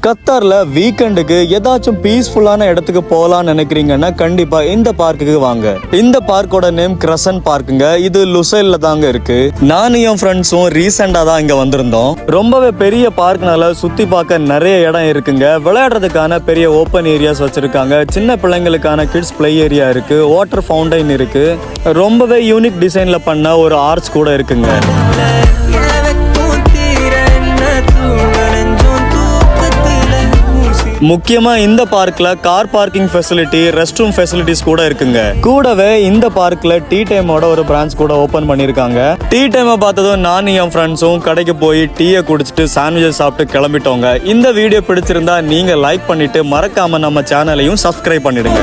கத்தார்ல வீக்கெண்டுக்கு ஏதாச்சும் பீஸ்ஃபுல்லான இடத்துக்கு போகலான்னு நினைக்கிறீங்கன்னா கண்டிப்பா இந்த பார்க்குக்கு வாங்க. இந்த பார்க்கோட நேம் கிரசன் பார்க்குங்க. இது லுசைல்ல தாங்க இருக்கு. நானும் என் ஃப்ரெண்ட்ஸும் ரீசெண்டா தான் இங்க வந்திருந்தோம். ரொம்பவே பெரிய பார்க்னால சுத்தி பார்க்க நிறைய இடம் இருக்குங்க. விளையாடுறதுக்கான பெரிய ஓப்பன் ஏரியாஸ் வச்சிருக்காங்க. சின்ன பிள்ளைங்களுக்கான கிட்ஸ் பிளே ஏரியா இருக்கு. வாட்டர் ஃபவுண்டைன் இருக்கு. ரொம்பவே யூனிக் டிசைன்ல பண்ண ஒரு ஆர்ச் கூட இருக்குங்க. முக்கியமா இந்த பார்க்ல car parking facility, rest room facilities கூட இருக்குங்க. கூடவே இந்த பார்க்ல டீ டைமோட ஒரு பிரான்ச் கூட ஓபன் பண்ணிருக்காங்க. டீ டைமை பார்த்ததும் நானும் என் ஃப்ரெண்ட்ஸும் கடைக்கு போய் டீயை குடிச்சிட்டு சாண்ட்விச்சஸ் சாப்பிட்டு கிளம்பிட்டோங்க. இந்த வீடியோ பிடிச்சிருந்தா நீங்க லைக் பண்ணிட்டு மறக்காம நம்ம சேனலையும் சப்ஸ்கிரைப் பண்ணிடுங்க.